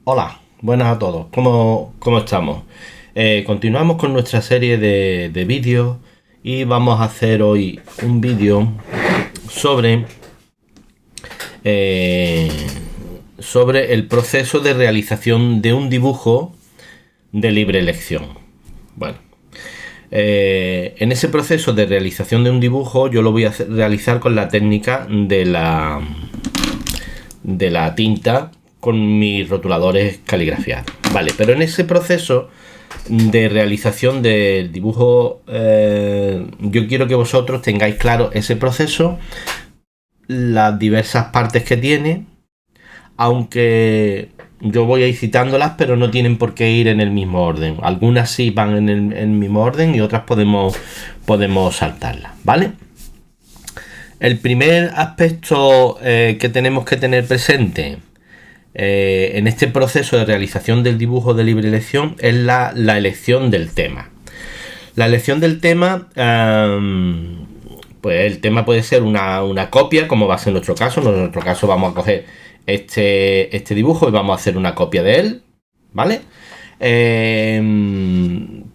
Hola, buenas a todos. ¿Cómo estamos? Continuamos con nuestra serie de vídeos y vamos a hacer hoy un vídeo sobre, eh, sobre el proceso de realización de un dibujo de libre elección. Bueno, en ese proceso de realización de un dibujo yo lo voy a realizar con la técnica de la tinta con mis rotuladores caligrafiados. Vale, pero en ese proceso de realización del dibujo, yo quiero que vosotros tengáis claro ese proceso, las diversas partes que tiene, aunque yo voy a ir citándolas, pero no tienen por qué ir en el mismo orden. Algunas sí van en el mismo orden y otras podemos saltarlas, ¿vale? El primer aspecto que tenemos que tener presente en este proceso de realización del dibujo de libre elección es la elección del tema. La elección del tema, pues el tema puede ser una copia, como va a ser en nuestro caso. En nuestro caso vamos a coger este dibujo y vamos a hacer una copia de él, ¿vale?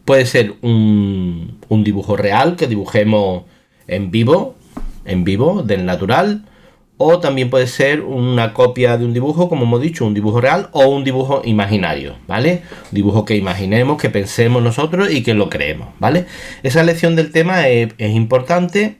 Puede ser un dibujo real que dibujemos en vivo del natural, o también puede ser una copia de un dibujo, como hemos dicho, un dibujo real o un dibujo imaginario, ¿vale? Un dibujo que imaginemos, que pensemos nosotros y que lo creemos, ¿vale? Esa elección del tema es importante,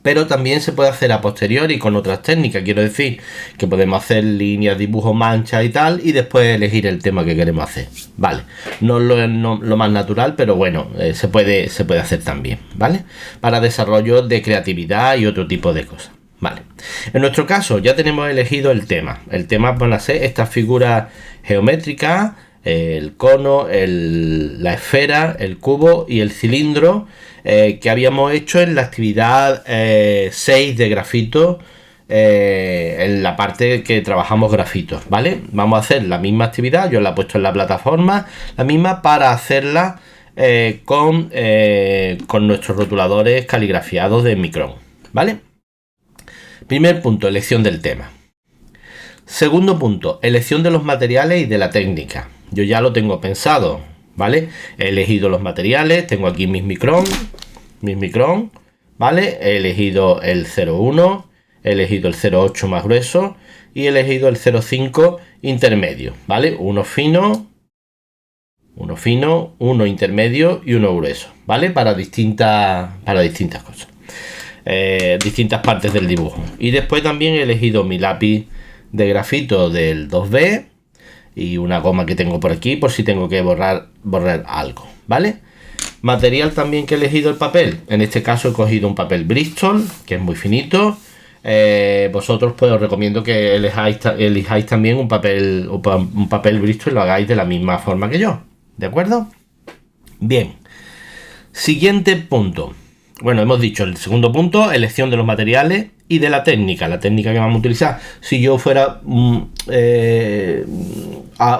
pero también se puede hacer a posteriori con otras técnicas. Quiero decir que podemos hacer líneas, dibujos, manchas y tal, y después elegir el tema que queremos hacer, ¿vale? No lo más natural, pero bueno, se puede hacer también, ¿vale? Para desarrollo de creatividad y otro tipo de cosas. Vale, en nuestro caso ya tenemos elegido el tema. El tema van a ser estas figuras geométricas, el cono, la esfera, el cubo y el cilindro que habíamos hecho en la actividad 6 de grafito, en la parte que trabajamos grafitos, ¿vale? Vamos a hacer la misma actividad, yo la he puesto en la plataforma, la misma para hacerla con nuestros rotuladores caligrafiados de Micron, ¿vale? Primer punto, elección del tema. Segundo punto, elección de los materiales y de la técnica. Yo ya lo tengo pensado, ¿vale? He elegido los materiales, tengo aquí mis Micron, ¿vale? He elegido el 0,1, he elegido el 0,8 más grueso y he elegido el 0,5 intermedio, ¿vale? Uno fino, uno intermedio y uno grueso, ¿vale? Para distintas cosas. Distintas partes del dibujo. Y después también he elegido mi lápiz de grafito del 2B y una goma que tengo por aquí por si tengo que borrar algo, ¿vale? Material también que he elegido, el papel. En este caso he cogido un papel Bristol, que es muy finito. Vosotros pues os recomiendo que elijáis también un papel Bristol y lo hagáis de la misma forma que yo, ¿de acuerdo? Bien, siguiente punto. Bueno, hemos dicho el segundo punto, elección de los materiales y de la técnica que vamos a utilizar. Si yo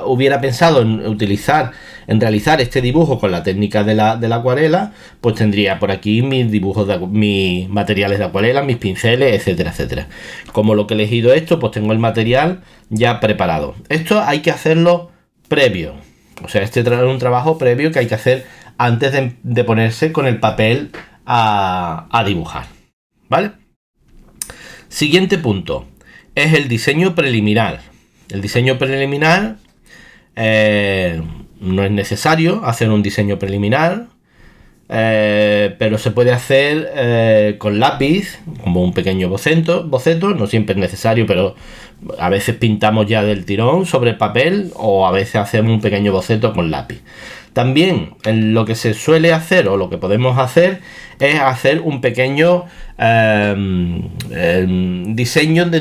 hubiera pensado en realizar este dibujo con la técnica de la acuarela, pues tendría por aquí mis dibujos, mis materiales de acuarela, mis pinceles, etcétera, etcétera. Como lo que he elegido esto, pues tengo el material ya preparado. Esto hay que hacerlo previo. O sea, este es un trabajo previo que hay que hacer antes de ponerse con el papel a dibujar, ¿vale? Siguiente punto es el diseño preliminar. El diseño preliminar no es necesario hacer un diseño preliminar, pero se puede hacer con lápiz, como un pequeño boceto. No siempre es necesario, pero a veces pintamos ya del tirón sobre papel o a veces hacemos un pequeño boceto con lápiz. También lo que se suele hacer o lo que podemos hacer es hacer un pequeño diseño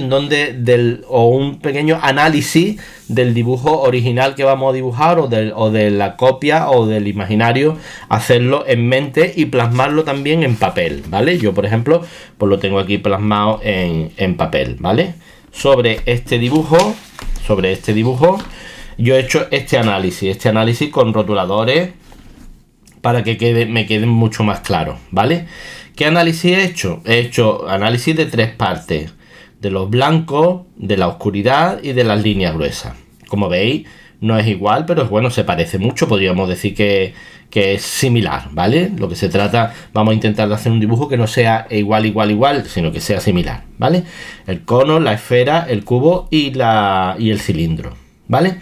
o un pequeño análisis del dibujo original que vamos a dibujar o de la copia o del imaginario, hacerlo en mente y plasmarlo también en papel, ¿vale? Yo, por ejemplo, pues lo tengo aquí plasmado en papel, ¿vale? Sobre este dibujo yo he hecho este análisis con rotuladores para que me queden mucho más claro, ¿vale? ¿Qué análisis he hecho? He hecho análisis de 3 partes: de los blancos, de la oscuridad y de las líneas gruesas. como veis, no es igual, pero bueno, se parece mucho, podríamos decir que es similar, ¿vale? Lo que se trata, vamos a intentar hacer un dibujo que no sea igual, sino que sea similar, ¿vale? El cono, la esfera, el cubo y el cilindro, ¿vale?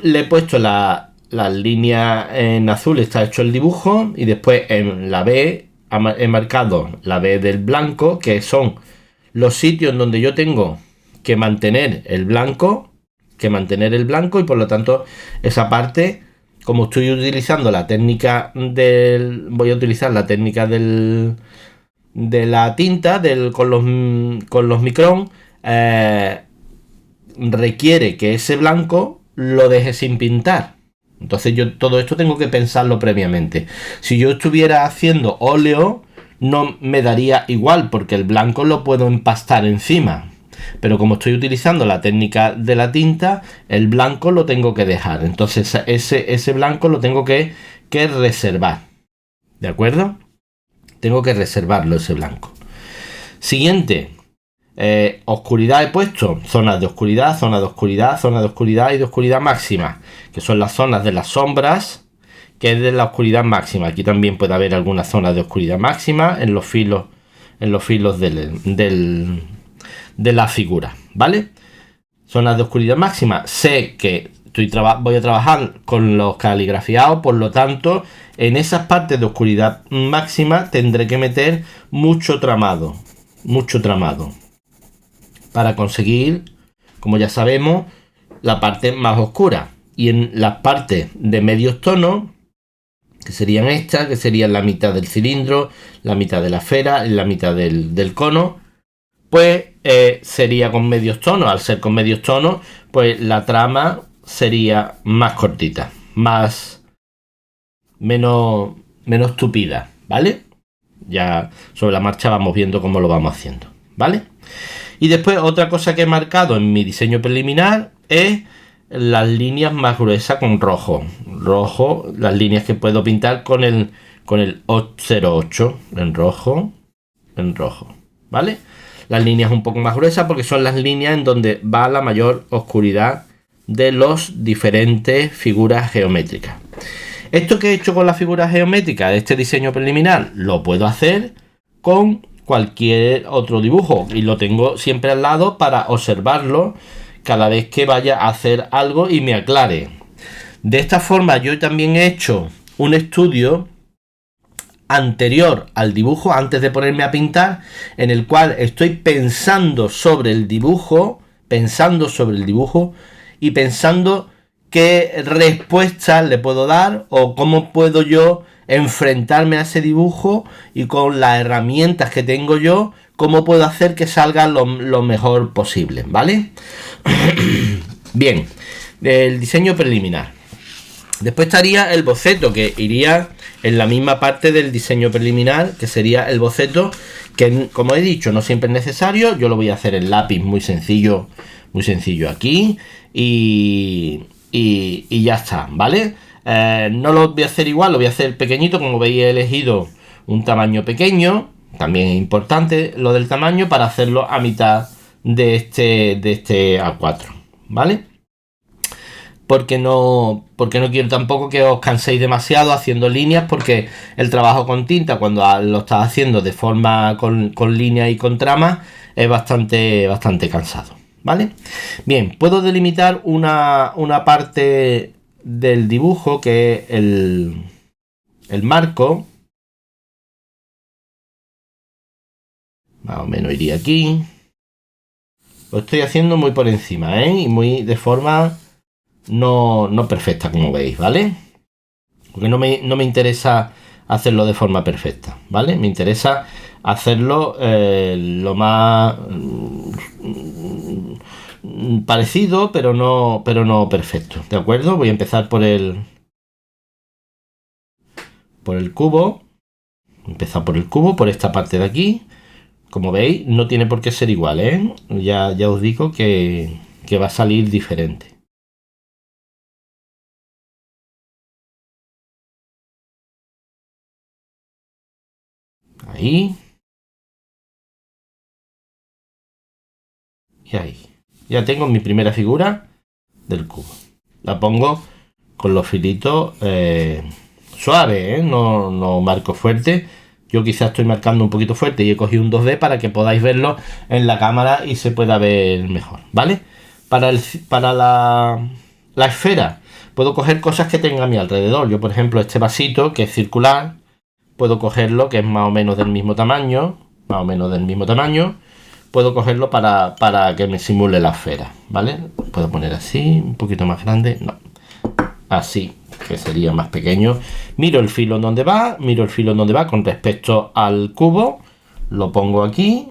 Le he puesto las líneas en azul, está hecho el dibujo, y después en la B he marcado la B del blanco, que son los sitios en donde yo tengo que mantener el blanco, y por lo tanto esa parte, como estoy utilizando la técnica voy a utilizar la técnica de la tinta con los micrón, requiere que ese blanco lo deje sin pintar. Entonces yo todo esto tengo que pensarlo previamente. Si yo estuviera haciendo óleo, no me daría igual, porque el blanco lo puedo empastar encima. Pero como estoy utilizando la técnica de la tinta, el blanco lo tengo que dejar. Entonces ese blanco lo tengo que reservar. ¿De acuerdo? Tengo que reservarlo, ese blanco. Siguiente. Oscuridad he puesto zonas de oscuridad, zona de oscuridad, zona de oscuridad y de oscuridad máxima, que son las zonas de las sombras, que es de la oscuridad máxima. Aquí también puede haber algunas zonas de oscuridad máxima en los filos de la figura, ¿vale? Zonas de oscuridad máxima. Sé que voy a trabajar con los caligrafiados, por lo tanto, en esas partes de oscuridad máxima tendré que meter mucho tramado, para conseguir, como ya sabemos, la parte más oscura. Y en las partes de medios tonos, que serían estas, que serían la mitad del cilindro, la mitad de la esfera y la mitad del cono, pues sería con medios tonos. Al ser con medios tonos, pues la trama sería más cortita, menos tupida, ¿vale? Ya sobre la marcha vamos viendo cómo lo vamos haciendo, ¿vale? Y después otra cosa que he marcado en mi diseño preliminar es las líneas más gruesas con rojo. Las líneas que puedo pintar con el 08 en rojo, ¿vale? Las líneas un poco más gruesas porque son las líneas en donde va la mayor oscuridad de los diferentes figuras geométricas. Esto que he hecho con las figuras geométricas de este diseño preliminar lo puedo hacer con cualquier otro dibujo y lo tengo siempre al lado para observarlo cada vez que vaya a hacer algo y me aclare. De esta forma yo también he hecho un estudio anterior al dibujo, antes de ponerme a pintar, en el cual estoy pensando sobre el dibujo y pensando qué respuesta le puedo dar o cómo puedo yo enfrentarme a ese dibujo, y con las herramientas que tengo yo, cómo puedo hacer que salga lo mejor posible, ¿vale? Bien, el diseño preliminar. Después estaría el boceto, que iría en la misma parte del diseño preliminar, que sería el boceto, que como he dicho no siempre es necesario. Yo lo voy a hacer en lápiz, muy sencillo aquí, y ya está, ¿vale? No lo voy a hacer igual, lo voy a hacer pequeñito. Como veis, he elegido un tamaño pequeño. También es importante lo del tamaño para hacerlo a mitad de este A4, ¿vale? Porque no quiero tampoco que os canséis demasiado haciendo líneas, porque el trabajo con tinta, cuando lo estás haciendo de forma con líneas y con tramas, es bastante cansado, ¿vale? Bien, puedo delimitar una parte del dibujo, que es el marco. Más o menos iría aquí. Lo estoy haciendo muy por encima, ¿eh? Y muy de forma no perfecta, como veis, ¿vale? Porque no me interesa hacerlo de forma perfecta, ¿vale? Me interesa hacerlo lo más parecido, pero no perfecto, ¿de acuerdo? Voy a empezar por el cubo. Empezar por el cubo, por esta parte de aquí. Como veis, no tiene por qué ser igual, ¿eh? Ya os digo que va a salir diferente. Ahí. Y ahí. Ya tengo mi primera figura del cubo. La pongo con los filitos suaves, no marco fuerte. Yo quizás estoy marcando un poquito fuerte y he cogido un 2D para que podáis verlo en la cámara y se pueda ver mejor, ¿vale? Para la esfera puedo coger cosas que tenga a mi alrededor. Yo, por ejemplo, este vasito que es circular, puedo cogerlo, que es más o menos del mismo tamaño, puedo cogerlo para que me simule la esfera, ¿vale? Puedo poner así, un poquito más grande, no, así, que sería más pequeño. Miro el filo en donde va, con respecto al cubo, lo pongo aquí.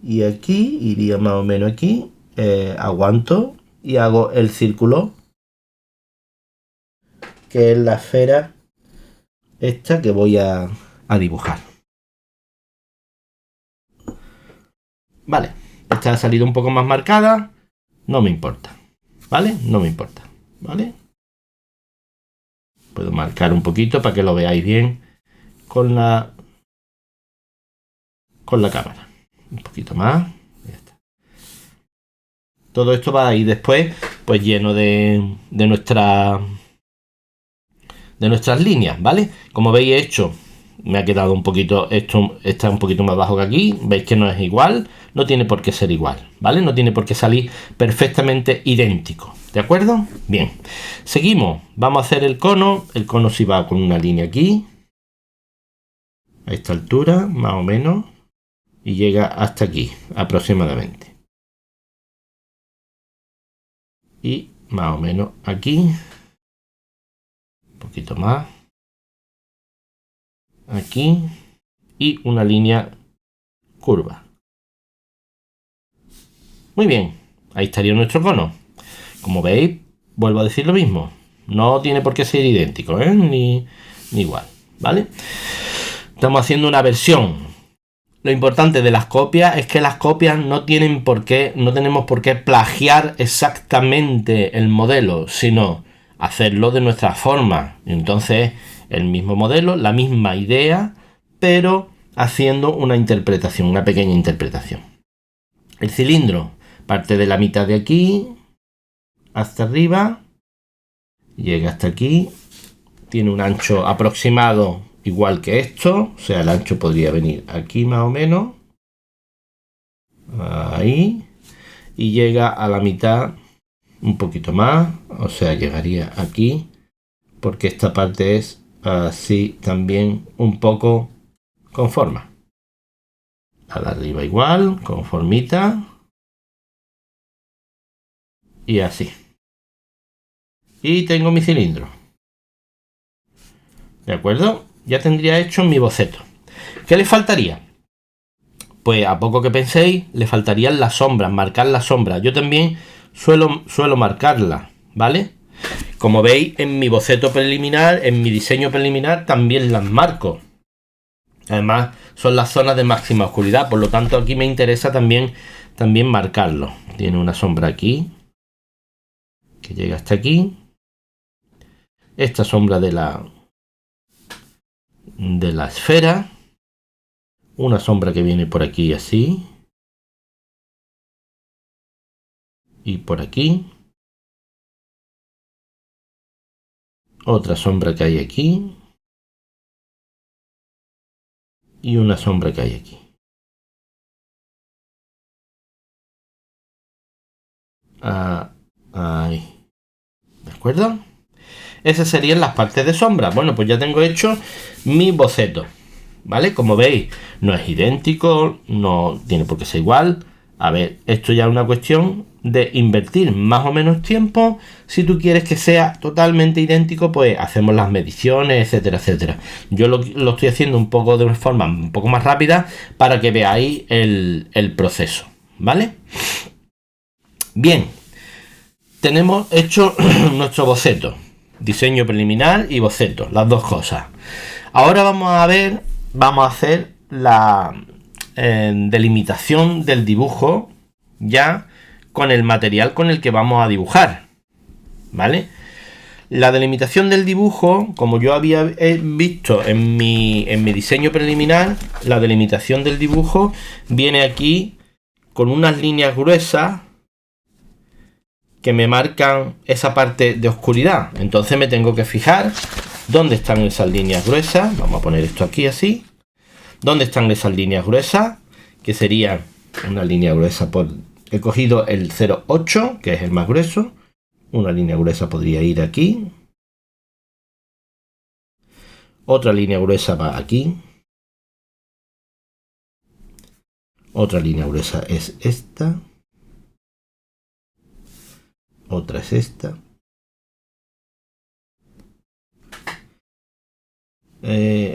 Y aquí, iría más o menos aquí, aguanto y hago el círculo, que es la esfera esta que voy a dibujar. Vale, esta ha salido un poco más marcada, no me importa, ¿vale? No me importa, ¿vale? Puedo marcar un poquito para que lo veáis bien con la cámara. Un poquito más. Ya está. Todo esto va a ir después pues lleno de nuestras líneas, ¿vale? Como veis he hecho, me ha quedado un poquito, esto está un poquito más bajo que aquí, veis que no es igual, no tiene por qué ser igual, ¿vale? No tiene por qué salir perfectamente idéntico, ¿de acuerdo? Bien, seguimos, vamos a hacer el cono sí va con una línea aquí, a esta altura, más o menos, y llega hasta aquí, aproximadamente. Y más o menos aquí, un poquito más, aquí, y una línea curva. Muy bien, ahí estaría nuestro cono. Como veis, vuelvo a decir lo mismo, no tiene por qué ser idéntico, ni igual, ¿vale? Estamos haciendo una versión. Lo importante de las copias es que las copias no tenemos por qué plagiar exactamente el modelo, sino hacerlo de nuestra forma. Entonces, el mismo modelo, la misma idea, pero haciendo una interpretación, una pequeña interpretación. El cilindro parte de la mitad de aquí hasta arriba, llega hasta aquí, tiene un ancho aproximado igual que esto, o sea, el ancho podría venir aquí más o menos, ahí, y llega a la mitad un poquito más, o sea, llegaría aquí, porque esta parte es así también un poco con forma. A la arriba igual, con formita, y así. Y tengo mi cilindro. ¿De acuerdo? Ya tendría hecho mi boceto. ¿Qué le faltaría? Pues a poco que penséis, le faltarían las sombras, marcar las sombras. Yo también suelo marcarlas, ¿vale? Como veis, en mi boceto preliminar, en mi diseño preliminar, también las marco. Además, son las zonas de máxima oscuridad, por lo tanto aquí me interesa también marcarlo. Tiene una sombra aquí, que llega hasta aquí. Esta sombra de la esfera, una sombra que viene por aquí así y por aquí, otra sombra que hay aquí y una sombra que hay aquí. Ahí, ¿de acuerdo? Esas serían las partes de sombra. Bueno, pues ya tengo hecho mi boceto, ¿vale? Como veis, no es idéntico, no tiene por qué ser igual. A ver, esto ya es una cuestión de invertir más o menos tiempo. Si tú quieres que sea totalmente idéntico, pues hacemos las mediciones, etcétera, etcétera. Yo lo estoy haciendo un poco de una forma un poco más rápida para que veáis el proceso, ¿vale? Bien, tenemos hecho nuestro boceto. Diseño preliminar y boceto, las dos cosas. Ahora vamos a hacer la delimitación del dibujo ya con el material con el que vamos a dibujar, ¿vale? La delimitación del dibujo, como yo había visto en mi diseño preliminar, la delimitación del dibujo viene aquí con unas líneas gruesas que me marcan esa parte de oscuridad. Entonces me tengo que fijar dónde están esas líneas gruesas. Vamos a poner esto aquí así. ¿Dónde están esas líneas gruesas? Que sería una línea gruesa por... He cogido el 0,8, que es el más grueso. Una línea gruesa podría ir aquí. Otra línea gruesa va aquí. Otra línea gruesa es esta. Otra es esta.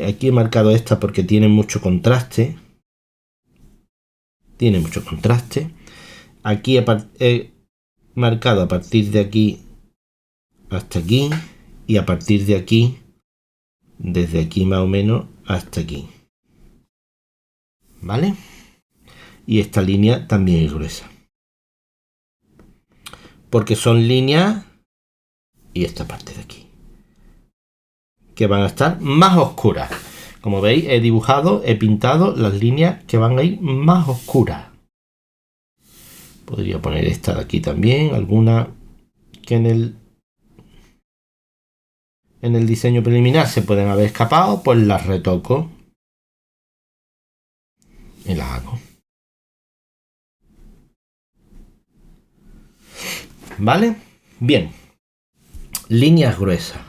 Aquí he marcado esta porque tiene mucho contraste. Tiene mucho contraste. Aquí he marcado a partir de aquí hasta aquí. Y a partir de aquí, desde aquí más o menos, hasta aquí. ¿Vale? Y esta línea también es gruesa. Porque son líneas... Y esta parte de aquí. Que van a estar más oscuras. Como veis, he dibujado, he pintado las líneas que van a ir más oscuras. Podría poner esta de aquí también, alguna que en el diseño preliminar se pueden haber escapado, pues las retoco y las hago. ¿Vale? Bien. Líneas gruesas.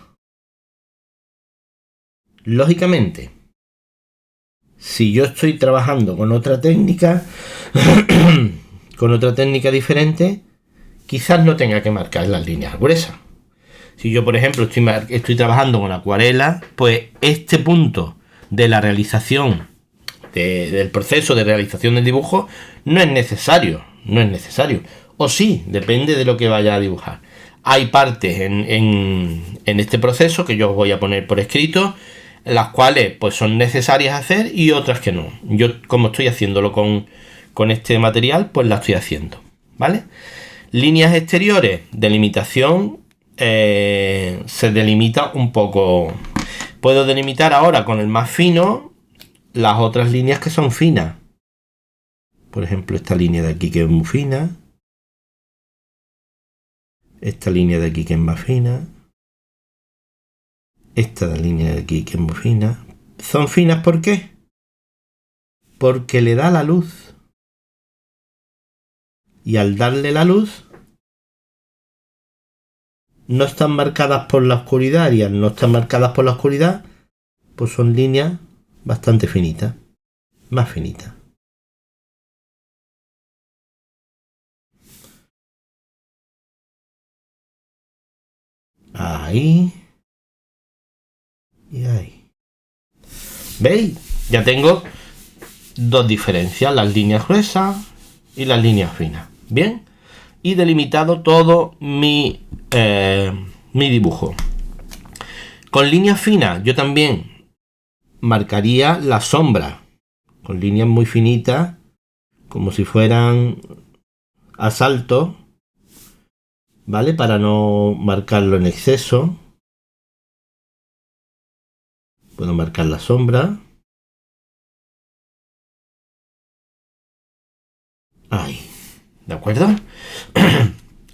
Lógicamente, si yo estoy trabajando con otra técnica, con otra técnica diferente, quizás no tenga que marcar las líneas gruesas. Si yo, por ejemplo, estoy trabajando con acuarela, pues este punto de la realización del proceso de realización del dibujo no es necesario. No es necesario. O sí, depende de lo que vaya a dibujar. Hay partes en este proceso que yo os voy a poner por escrito, las cuales pues son necesarias hacer y otras que no. Yo, como estoy haciéndolo con este material, pues la estoy haciendo. ¿Vale? Líneas exteriores, delimitación, se delimita un poco. Puedo delimitar ahora con el más fino las otras líneas que son finas. Por ejemplo, esta línea de aquí que es muy fina. Esta línea de aquí que es más fina. Esta línea de aquí que es muy fina. ¿Son finas por qué? Porque le da la luz. Y al darle la luz, no están marcadas por la oscuridad. Y al no estar marcadas por la oscuridad, pues son líneas bastante finitas. Más finitas. Ahí. Y ahí. ¿Veis? Ya tengo dos diferencias, las líneas gruesas y las líneas finas. Bien. Y delimitado todo mi dibujo. Con líneas finas yo también marcaría la sombra. Con líneas muy finitas, como si fueran asaltos. ¿Vale? Para no marcarlo en exceso. Puedo marcar la sombra. Ahí. ¿De acuerdo?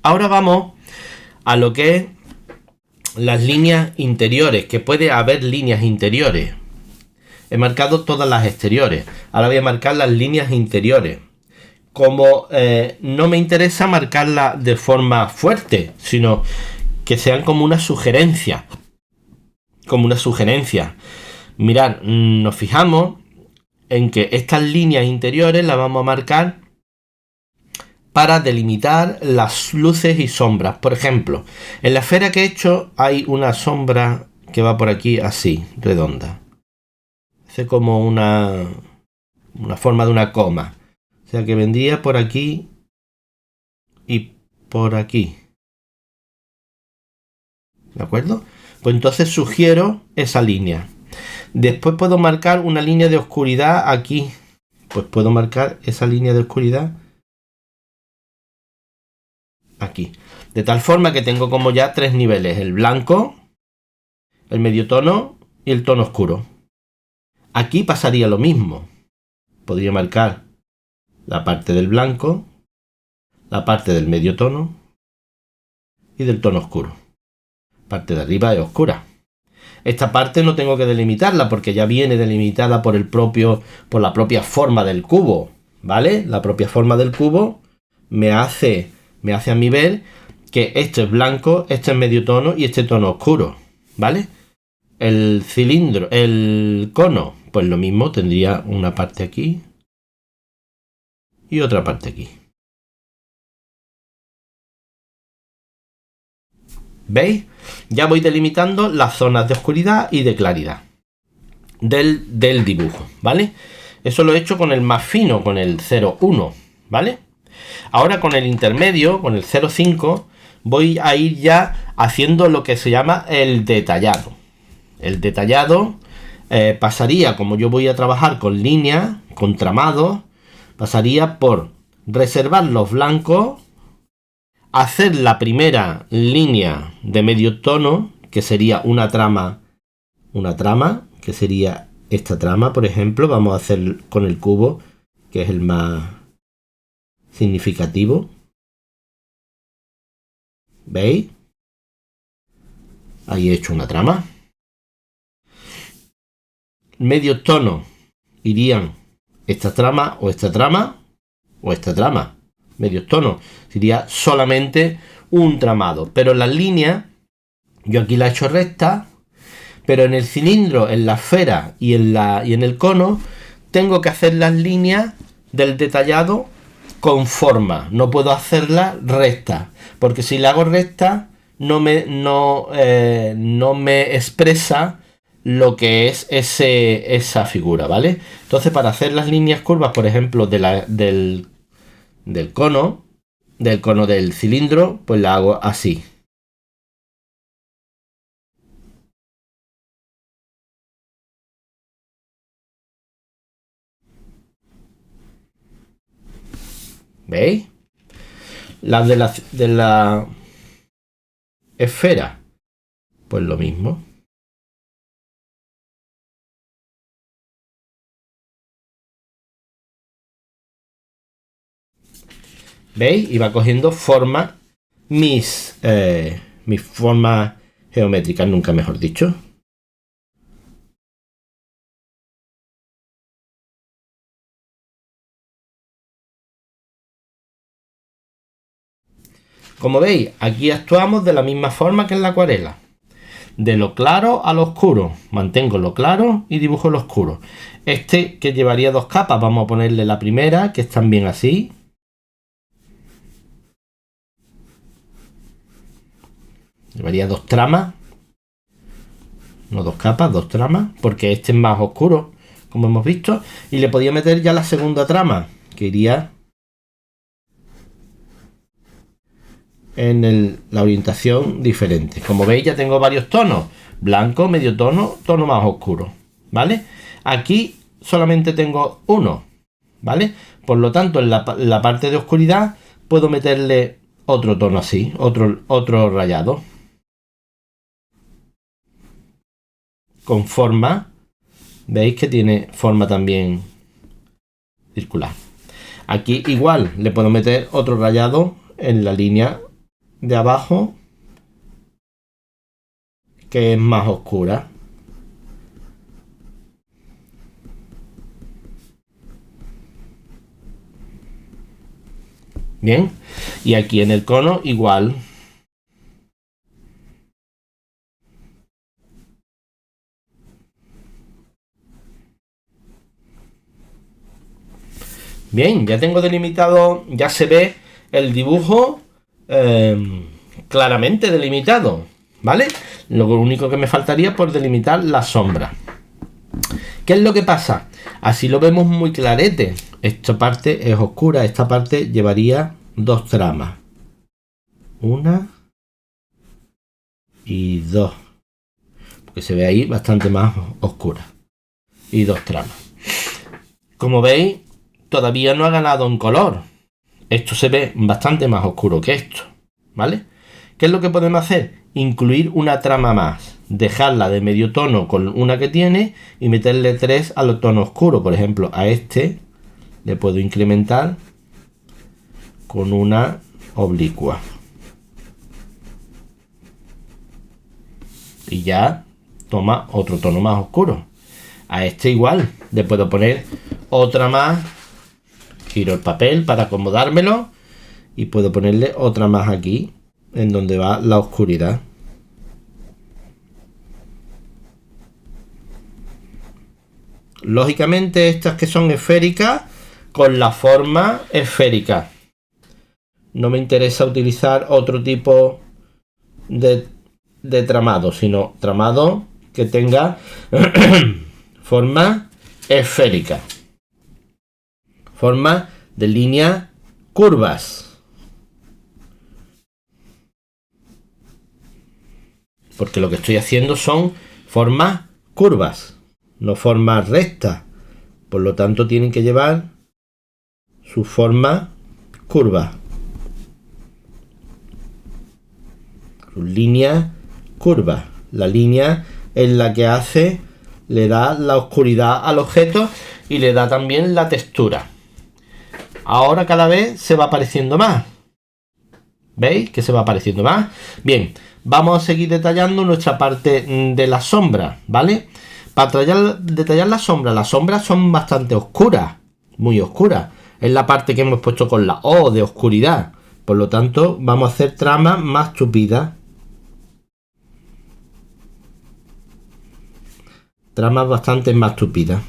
Ahora vamos a lo que es las líneas interiores, que puede haber líneas interiores. He marcado todas las exteriores. Ahora voy a marcar las líneas interiores. Como no me interesa marcarlas de forma fuerte, sino que sean como una sugerencia. Como una sugerencia. Mirad, nos fijamos en que estas líneas interiores las vamos a marcar para delimitar las luces y sombras. Por ejemplo, en la esfera que he hecho hay una sombra que va por aquí así, redonda. Hace como una forma de una coma. O sea que vendría por aquí y por aquí. ¿De acuerdo? Pues entonces sugiero esa línea. Después puedo marcar una línea de oscuridad aquí. Pues puedo marcar esa línea de oscuridad aquí. De tal forma que tengo como ya tres niveles. El blanco, el medio tono y el tono oscuro. Aquí pasaría lo mismo. Podría marcar la parte del blanco, la parte del medio tono y del tono oscuro. Parte de arriba es oscura. Esta parte no tengo que delimitarla porque ya viene delimitada por la propia forma del cubo, ¿vale? La propia forma del cubo me hace a mí ver que esto es blanco, este es medio tono y este tono oscuro, ¿vale? El cilindro, el cono, pues lo mismo, tendría una parte aquí y otra parte aquí. ¿Veis? Ya voy delimitando las zonas de oscuridad y de claridad del dibujo, ¿vale? Eso lo he hecho con el más fino, con el 0,1, ¿vale? Ahora con el intermedio, con el 0,5, voy a ir ya haciendo lo que se llama el detallado. El detallado pasaría, como yo voy a trabajar con líneas, con tramados, pasaría por reservar los blancos, hacer la primera línea de medio tono, que sería una trama, que sería esta trama, por ejemplo. Vamos a hacer con el cubo, que es el más significativo. ¿Veis? Ahí he hecho una trama. Medio tono irían esta trama o esta trama o esta trama. Medios tonos sería solamente un tramado, pero las líneas yo aquí la he hecho recta, pero en el cilindro, en la esfera y en el cono tengo que hacer las líneas del detallado con forma. No puedo hacerlas rectas, porque si la hago recta no me expresa lo que es esa figura, ¿vale? Entonces, para hacer las líneas curvas, por ejemplo, del cono del cilindro, pues la hago así. ¿Veis? Las de la esfera, pues lo mismo. ¿Veis? Y va cogiendo forma mis formas geométricas, nunca mejor dicho. Como veis, aquí actuamos de la misma forma que en la acuarela. De lo claro a lo oscuro. Mantengo lo claro y dibujo lo oscuro. Este, que llevaría dos capas, vamos a ponerle la primera, que es también así. Llevaría dos tramas. No dos capas, dos tramas. Porque este es más oscuro, como hemos visto. Y le podía meter ya la segunda trama, que iría en la orientación diferente. Como veis, ya tengo varios tonos. Blanco, medio tono, tono más oscuro. ¿Vale? Aquí solamente tengo uno. ¿Vale? Por lo tanto, en la parte de oscuridad puedo meterle otro tono así, otro rayado. Con forma. Veis que tiene forma también circular. Aquí igual le puedo meter otro rayado en la línea de abajo, que es más oscura. Bien, y aquí en el cono igual. Bien, ya tengo delimitado, ya se ve el dibujo claramente delimitado, ¿vale? Lo único que me faltaría es por delimitar la sombra. ¿Qué es lo que pasa? Así lo vemos muy clarete. Esta parte es oscura, esta parte llevaría dos tramas. Una y dos. Porque se ve ahí bastante más oscura. Y dos tramas. Como veis, todavía no ha ganado en color. Esto se ve bastante más oscuro que esto, ¿vale? ¿Qué es lo que podemos hacer? Incluir una trama más, dejarla de medio tono con una que tiene y meterle tres a los tonos oscuros. Por ejemplo, a este le puedo incrementar con una oblicua. Y ya toma otro tono más oscuro. A este igual, le puedo poner otra más. Giro el papel para acomodármelo y puedo ponerle otra más aquí, en donde va la oscuridad. Lógicamente estas que son esféricas, con la forma esférica. No me interesa utilizar otro tipo de tramado, sino tramado que tenga forma esférica. Forma de líneas curvas. Porque lo que estoy haciendo son formas curvas, no formas rectas. Por lo tanto, tienen que llevar su forma curva. Sus líneas curvas. La línea en la que hace, le da la oscuridad al objeto y le da también la textura. Ahora cada vez se va apareciendo más. ¿Veis que se va apareciendo más? Bien, vamos a seguir detallando nuestra parte de la sombra, ¿vale? Para detallar las sombras son bastante oscuras, muy oscuras. Es la parte que hemos puesto con la O de oscuridad. Por lo tanto, vamos a hacer tramas más tupidas. Tramas bastante más tupidas.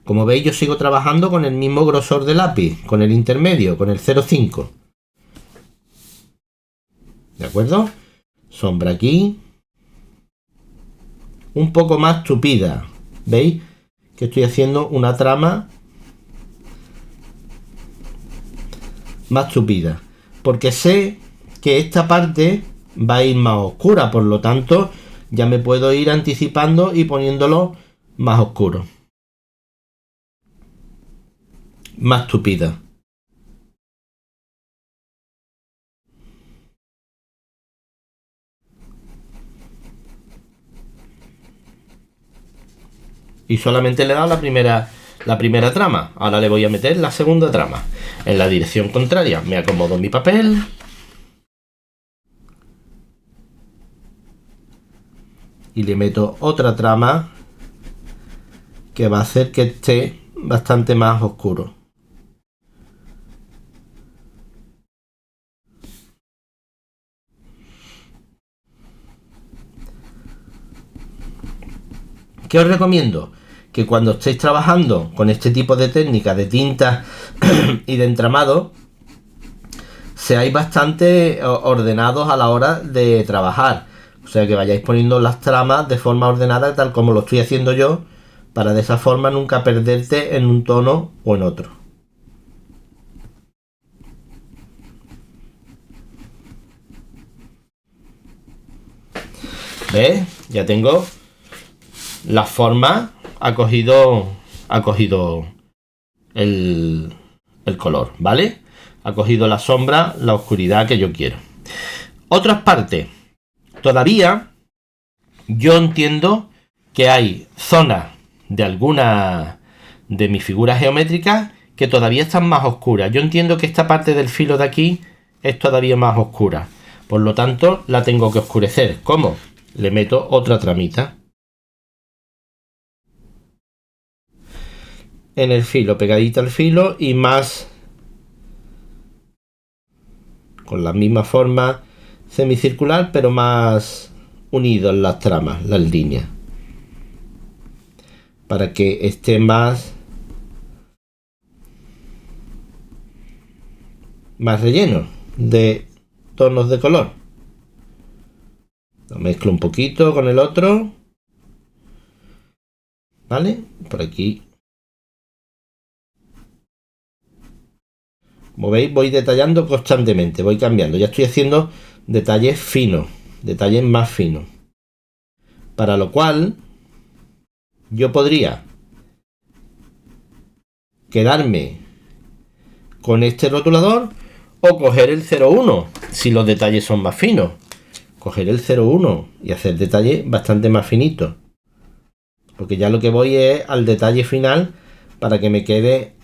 Como veis, yo sigo trabajando con el mismo grosor de lápiz, con el intermedio, con el 0,5. ¿De acuerdo? Sombra aquí. Un poco más tupida. ¿Veis? Que estoy haciendo una trama más tupida. Porque sé que esta parte va a ir más oscura. Por lo tanto, ya me puedo ir anticipando y poniéndolo más oscuro. Más tupida. Y solamente le he dado la primera trama. Ahora le voy a meter la segunda trama. En la dirección contraria me acomodo mi papel. Y le meto otra trama que va a hacer que esté bastante más oscuro. ¿Qué os recomiendo? Que cuando estéis trabajando con este tipo de técnicas de tinta y de entramado, seáis bastante ordenados a la hora de trabajar. O sea, que vayáis poniendo las tramas de forma ordenada, tal como lo estoy haciendo yo, para de esa forma nunca perderte en un tono o en otro. ¿Ves? Ya tengo la forma, ha cogido el color, ¿vale? Ha cogido la sombra, la oscuridad que yo quiero. Otras partes. Todavía yo entiendo que hay zonas de algunas de mis figuras geométricas que todavía están más oscuras. Yo entiendo que esta parte del filo de aquí es todavía más oscura. Por lo tanto, la tengo que oscurecer. ¿Cómo? Le meto otra tramita en el filo, pegadita al filo y más con la misma forma semicircular, pero más unidos las tramas, las líneas, para que esté más relleno de tonos de color. Lo mezclo un poquito con el otro, ¿vale? Por aquí. Como veis, voy detallando constantemente, voy cambiando. Ya estoy haciendo detalles finos, detalles más finos. Para lo cual, yo podría quedarme con este rotulador o coger el 01, si los detalles son más finos. Coger el 01 y hacer detalles bastante más finitos. Porque ya lo que voy es al detalle final para que me quede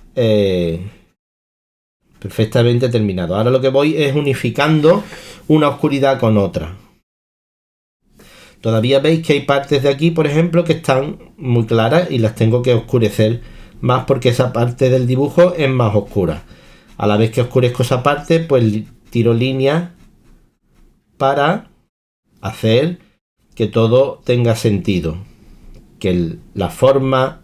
perfectamente terminado. Ahora lo que voy es unificando una oscuridad con otra. Todavía veis que hay partes de aquí, por ejemplo, que están muy claras y las tengo que oscurecer más porque esa parte del dibujo es más oscura. A la vez que oscurezco esa parte, pues tiro líneas para hacer que todo tenga sentido. Que la forma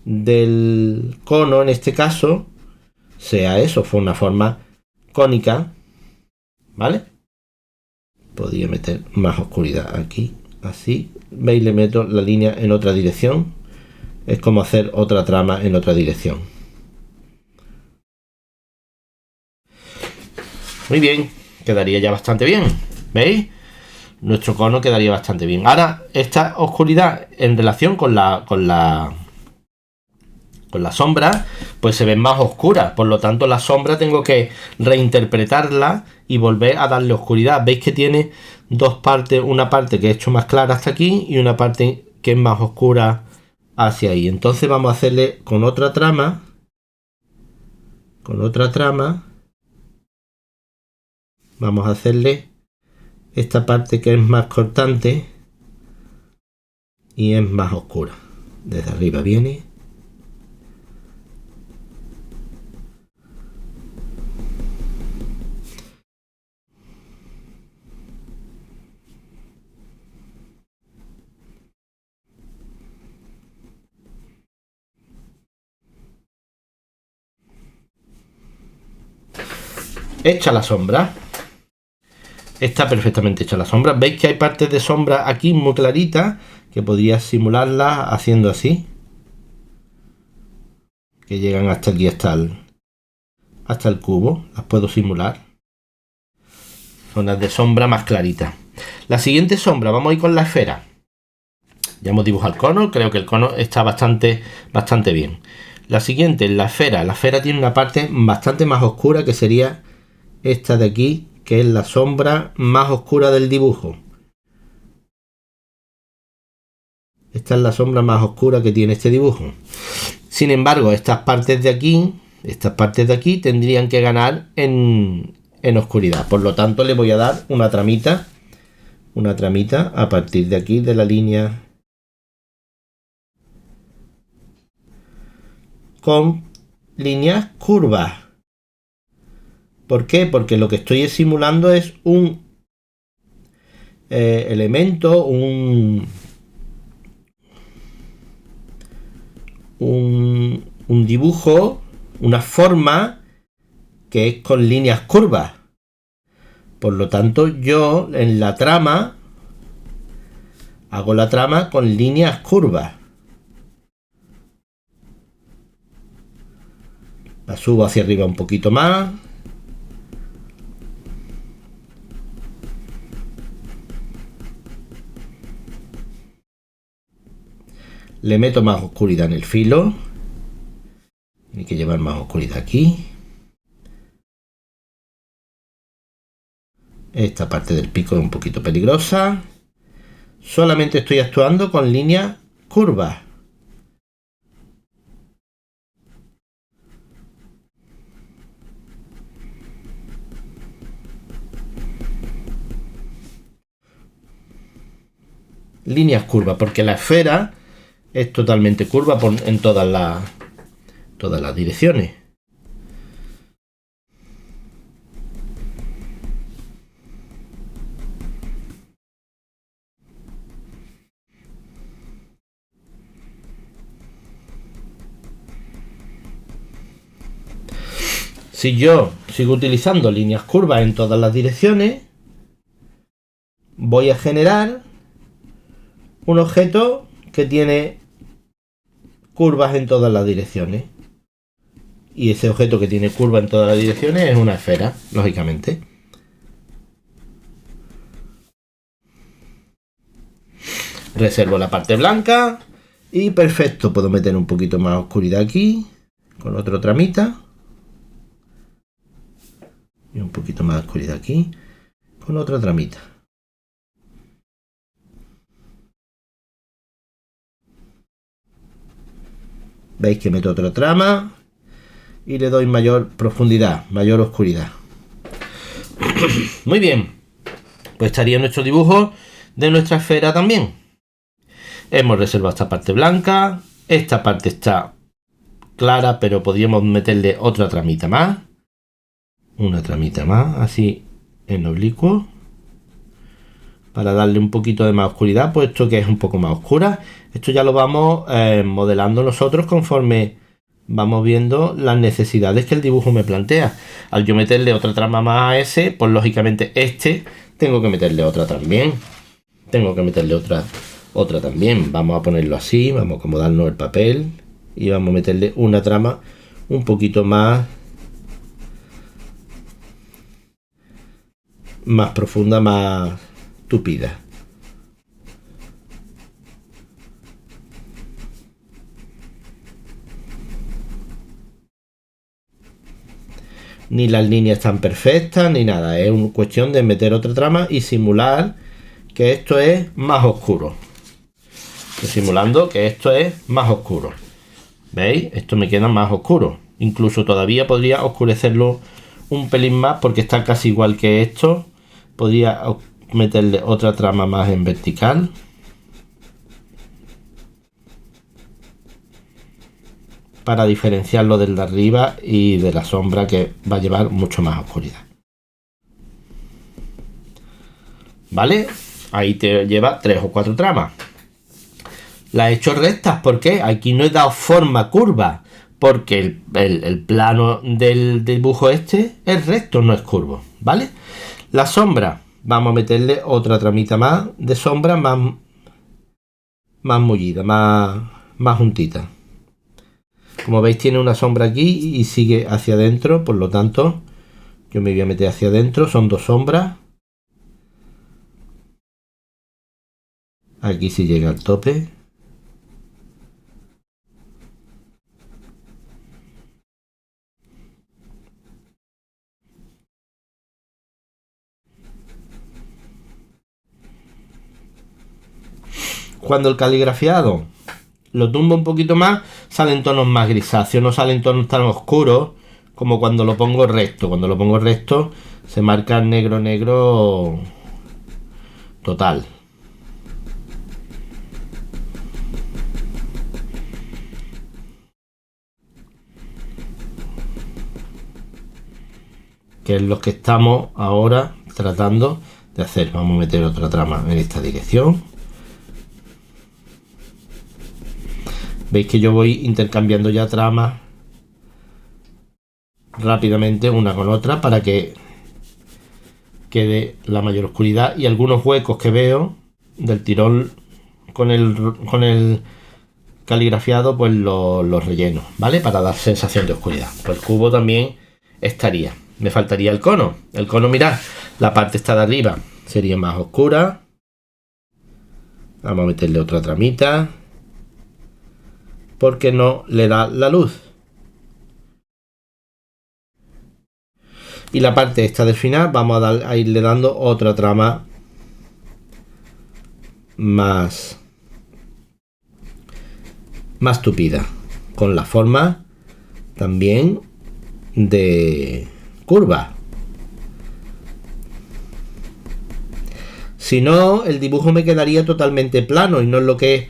del cono, en este caso, sea eso, fue una forma cónica, ¿vale? Podría meter más oscuridad aquí, así. ¿Veis? Le meto la línea en otra dirección. Es como hacer otra trama en otra dirección. Muy bien, quedaría ya bastante bien. ¿Veis? Nuestro cono quedaría bastante bien. Ahora, esta oscuridad en relación con la sombra, pues se ven más oscuras. Por lo tanto, la sombra tengo que reinterpretarla y volver a darle oscuridad. Veis que tiene dos partes, una parte que he hecho más clara hasta aquí y una parte que es más oscura hacia ahí. Entonces vamos a hacerle con otra trama. Vamos a hacerle esta parte que es más cortante y es más oscura. Desde arriba viene. Hecha la sombra. Está perfectamente hecha la sombra. Veis que hay partes de sombra aquí muy claritas que podría simularlas haciendo así. Que llegan hasta aquí, hasta el cubo. Las puedo simular. Zonas de sombra más claritas. La siguiente sombra, vamos a ir con la esfera. Ya hemos dibujado el cono, creo que el cono está bastante bien. La siguiente, la esfera. La esfera tiene una parte bastante más oscura que sería esta de aquí, que es la sombra más oscura del dibujo. Esta es la sombra más oscura que tiene este dibujo. Sin embargo, estas partes de aquí tendrían que ganar en oscuridad. Por lo tanto, le voy a dar una tramita a partir de aquí, de la línea con líneas curvas. ¿Por qué? Porque lo que estoy simulando es un elemento, un dibujo, una forma que es con líneas curvas. Por lo tanto, yo en la trama hago la trama con líneas curvas. La subo hacia arriba un poquito más. Le meto más oscuridad en el filo. Tiene que llevar más oscuridad aquí. Esta parte del pico es un poquito peligrosa. Solamente estoy actuando con líneas curvas. Líneas curvas, porque la esfera es totalmente curva en todas las direcciones. Si yo sigo utilizando líneas curvas en todas las direcciones, voy a generar un objeto que tiene curvas en todas las direcciones. Y ese objeto que tiene curva en todas las direcciones es una esfera, lógicamente. Reservo la parte blanca y perfecto, puedo meter un poquito más oscuridad aquí con otro tramita. Y un poquito más de oscuridad aquí con otra tramita. Veis que meto otra trama y le doy mayor profundidad, mayor oscuridad. Muy bien, pues estaría nuestro dibujo de nuestra esfera también. Hemos reservado esta parte blanca, esta parte está clara, pero podríamos meterle otra tramita más. Una tramita más, así en oblicuo, para darle un poquito de más oscuridad, puesto que es un poco más oscura. Esto ya lo vamos modelando nosotros conforme vamos viendo las necesidades que el dibujo me plantea. Al yo meterle otra trama más a ese, pues lógicamente tengo que meterle otra también. Tengo que meterle otra también. Vamos a ponerlo así, vamos a acomodarnos el papel y vamos a meterle una trama un poquito más profunda, más tupida. Ni las líneas están perfectas ni nada, es una cuestión de meter otra trama y simular que esto es más oscuro. Simulando que esto es más oscuro. ¿Veis? Esto me queda más oscuro. Incluso todavía podría oscurecerlo un pelín más porque está casi igual que esto. Podría meterle otra trama más en vertical. Para diferenciarlo del de arriba y de la sombra, que va a llevar mucho más oscuridad. ¿Vale? Ahí te lleva 3 o 4 tramas. Las he hecho rectas, ¿por qué? Aquí no he dado forma curva, porque el plano del dibujo este es recto, no es curvo, ¿vale? La sombra, vamos a meterle otra tramita más de sombra más mullida, más juntita. Como veis, tiene una sombra aquí y sigue hacia adentro, por lo tanto yo me voy a meter hacia adentro. Son 2 sombras. Aquí sí llega al tope. Cuando el caligrafiado lo tumbo un poquito más, salen tonos más grisáceos, no salen tonos tan oscuros como cuando lo pongo recto. Cuando lo pongo recto se marca negro total. Que es lo que estamos ahora tratando de hacer. Vamos a meter otra trama en esta dirección. Veis que yo voy intercambiando ya tramas rápidamente una con otra para que quede la mayor oscuridad, y algunos huecos que veo del tirón con el caligrafiado pues los relleno, ¿vale? Para dar sensación de oscuridad. Pues el cubo también estaría. Me faltaría el cono. El cono, mirad, la parte está de arriba sería más oscura. Vamos a meterle otra tramita porque no le da la luz. Y la parte esta del final vamos a irle dando otra trama más tupida, con la forma también de curva. Si no, el dibujo me quedaría totalmente plano y no es lo que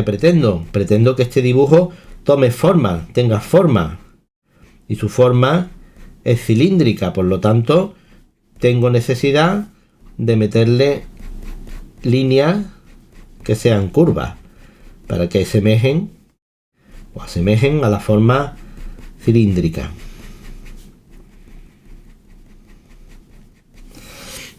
pretendo. Pretendo que este dibujo tome forma, tenga forma, y su forma es cilíndrica, por lo tanto tengo necesidad de meterle líneas que sean curvas para que asemejen a la forma cilíndrica.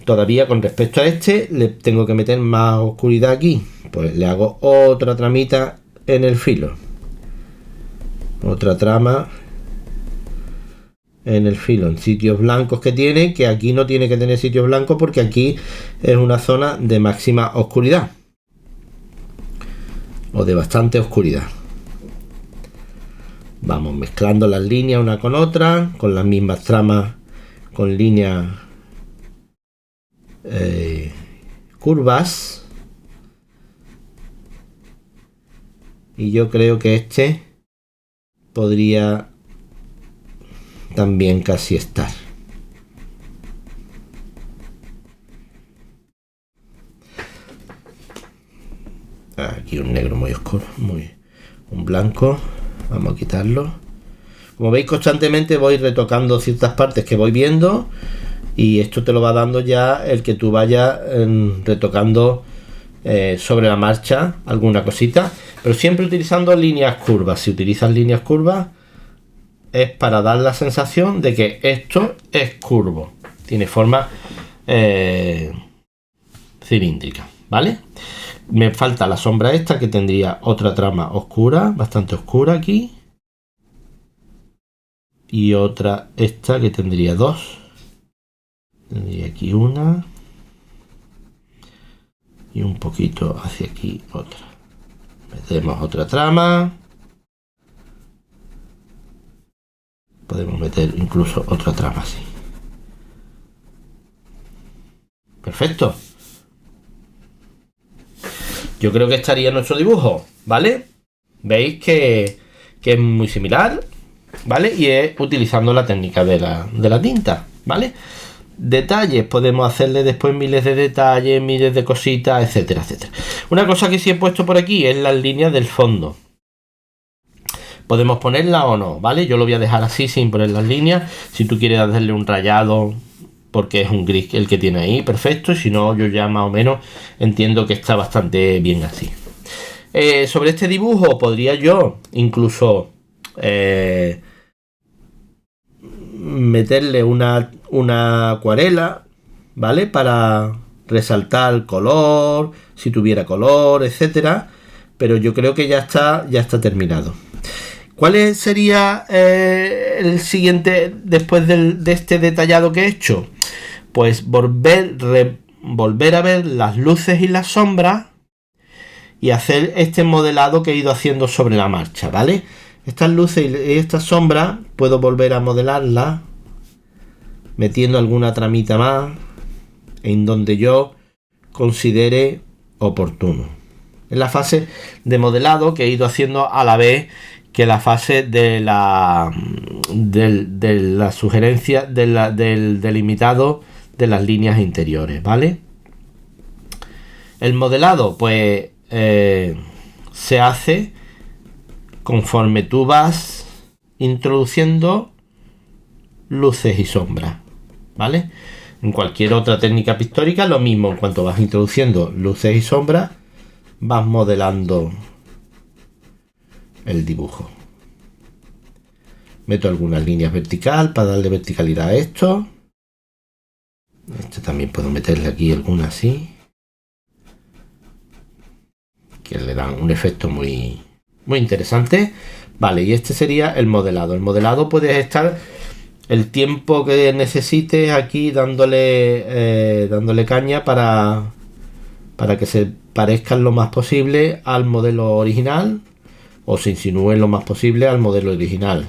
Todavía con respecto a este le tengo que meter más oscuridad aquí, pues le hago otra tramita en el filo, otra trama en el filo, en sitios blancos que tiene, que aquí no tiene que tener sitios blancos porque aquí es una zona de máxima oscuridad o de bastante oscuridad. Vamos mezclando las líneas una con otra, con las mismas tramas, con líneas curvas, y yo creo que este podría también casi estar. Aquí un negro muy oscuro, un blanco. Vamos a quitarlo. Como veis, constantemente voy retocando ciertas partes que voy viendo, y esto te lo va dando ya el que tú vayas retocando sobre la marcha alguna cosita, pero siempre utilizando líneas curvas. Si utilizas líneas curvas es para dar la sensación de que esto es curvo, tiene forma cilíndrica, ¿vale? Me falta la sombra esta, que tendría otra trama oscura, bastante oscura aquí, y otra esta que tendría dos. Tendría aquí una y un poquito hacia aquí otra. Metemos otra trama. Podemos meter incluso otra trama así. Perfecto. Yo creo que estaría nuestro dibujo, ¿vale? Veis que es muy similar, ¿vale? Y es utilizando la técnica de la tinta, ¿vale? Detalles, podemos hacerle después miles de detalles, miles de cositas, etcétera, etcétera. Una cosa que sí he puesto por aquí es las líneas del fondo. Podemos ponerla o no, ¿vale? Yo lo voy a dejar así sin poner las líneas. Si tú quieres hacerle un rayado, porque es un gris el que tiene ahí, perfecto. Y si no, yo ya más o menos entiendo que está bastante bien así. Sobre este dibujo podría yo incluso meterle una acuarela, ¿vale? Para resaltar el color, si tuviera color, etcétera. Pero yo creo que ya está terminado. ¿Cuál sería el siguiente después de este detallado que he hecho? Pues volver a ver las luces y las sombras y hacer este modelado que he ido haciendo sobre la marcha, ¿vale? Estas luces y estas sombras puedo volver a modelarlas metiendo alguna tramita más en donde yo considere oportuno. Es la fase de modelado que he ido haciendo a la vez que la fase de la sugerencia del delimitado de las líneas interiores, ¿vale? El modelado pues se hace conforme tú vas introduciendo luces y sombras, ¿vale? En cualquier otra técnica pictórica lo mismo, en cuanto vas introduciendo luces y sombras vas modelando el dibujo. Meto algunas líneas vertical para darle verticalidad a esto. Este también puedo meterle aquí algunas así, que le dan un efecto muy interesante. Vale, y este sería el modelado. El modelado puedes estar el tiempo que necesites aquí dándole caña para que se parezcan lo más posible al modelo original, o se insinúen lo más posible al modelo original.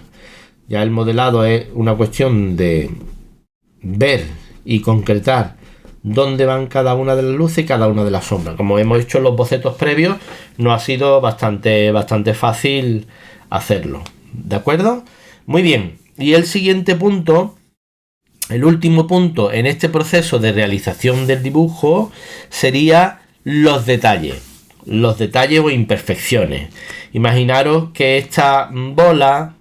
Ya el modelado es una cuestión de ver y concretar dónde van cada una de las luces y cada una de las sombras. Como hemos hecho en los bocetos previos, nos ha sido bastante fácil hacerlo. ¿De acuerdo? Muy bien. Y el siguiente punto, el último punto en este proceso de realización del dibujo, sería los detalles o imperfecciones. Imaginaros que esta bola,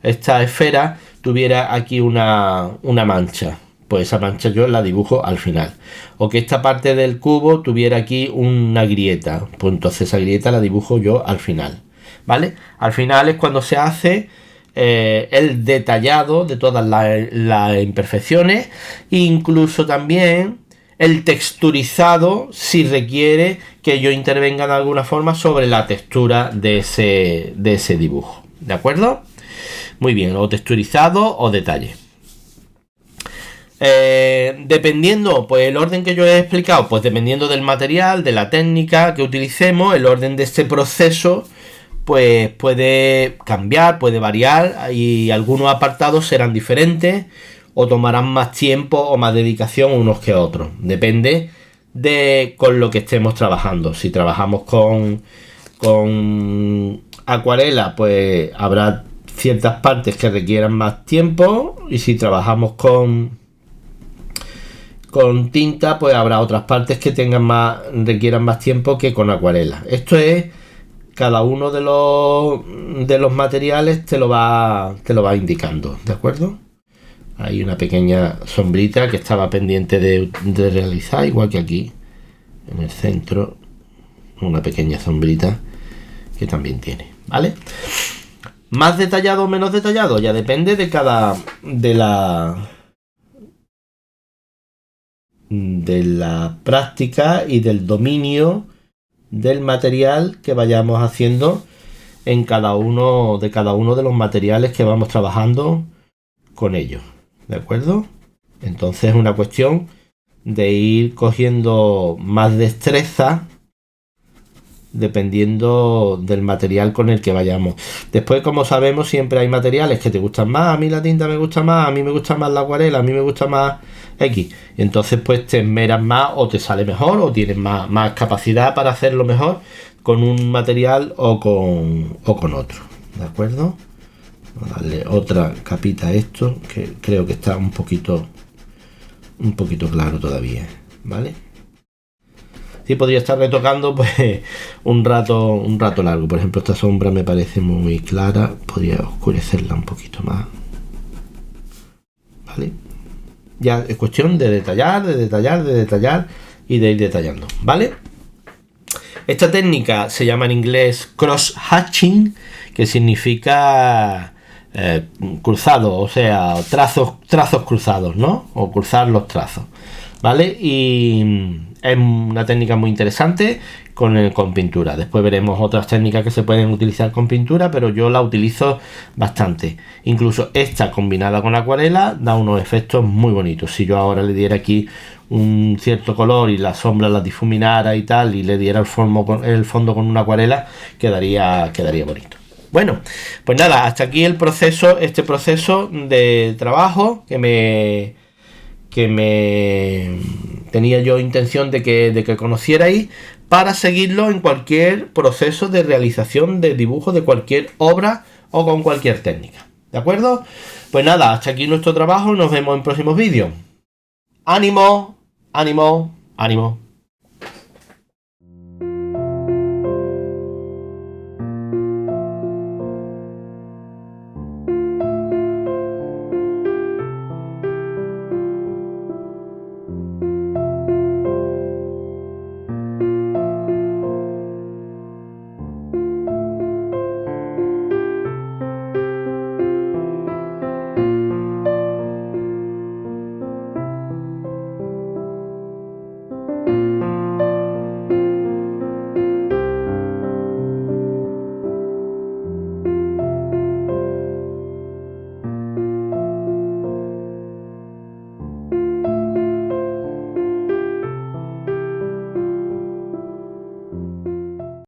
esta esfera, tuviera aquí una mancha. Pues esa mancha yo la dibujo al final. O que esta parte del cubo tuviera aquí una grieta. Pues entonces esa grieta la dibujo yo al final. ¿Vale? Al final es cuando se hace el detallado de todas las imperfecciones. Incluso también el texturizado, si requiere que yo intervenga de alguna forma sobre la textura de ese dibujo. ¿De acuerdo? Muy bien, o texturizado o detalle. Dependiendo, pues el orden que yo he explicado, pues dependiendo del material, de la técnica que utilicemos, el orden de este proceso, pues puede cambiar, puede variar, y algunos apartados serán diferentes o tomarán más tiempo o más dedicación unos que otros. Depende de con lo que estemos trabajando. Si trabajamos con acuarela, pues habrá ciertas partes que requieran más tiempo, y si trabajamos con tinta, pues habrá otras partes que requieran más tiempo que con acuarela. Esto es, cada uno de los materiales te lo va indicando, ¿de acuerdo? Hay una pequeña sombrita que estaba pendiente de realizar, igual que aquí en el centro, una pequeña sombrita que también tiene, ¿vale? Más detallado o menos detallado, ya depende de la práctica y del dominio del material que vayamos haciendo en cada uno de los materiales que vamos trabajando con ellos, ¿de acuerdo? Entonces es una cuestión de ir cogiendo más destreza dependiendo del material con el que vayamos. Después, como sabemos, siempre hay materiales que te gustan más. A mí la tinta me gusta más, a mí me gusta más la acuarela, a mí me gusta más X. Y entonces pues te esmeras más, o te sale mejor, o tienes más capacidad para hacerlo mejor con un material o con otro, ¿de acuerdo? Vamos a darle otra capita a esto, que creo que está un poquito claro todavía, ¿vale? Sí, podría estar retocando pues un rato largo. Por ejemplo, esta sombra me parece muy clara, podría oscurecerla un poquito más, ¿vale? Ya es cuestión de detallar y de ir detallando, ¿vale? Esta técnica se llama en inglés cross hatching, que significa cruzado, o sea, trazos cruzados, ¿no? O cruzar los trazos, ¿vale? Y es una técnica muy interesante con pintura. Después veremos otras técnicas que se pueden utilizar con pintura, pero yo la utilizo bastante. Incluso esta combinada con acuarela da unos efectos muy bonitos. Si yo ahora le diera aquí un cierto color y la sombra la difuminara y tal, y le diera el fondo con una acuarela, quedaría bonito. Bueno, pues nada, hasta aquí este proceso de trabajo que me tenía yo intención de que conocierais, para seguirlo en cualquier proceso de realización de dibujo de cualquier obra o con cualquier técnica. ¿De acuerdo? Pues nada, hasta aquí nuestro trabajo. Nos vemos en próximos vídeos. ¡Ánimo! ¡Ánimo! ¡Ánimo!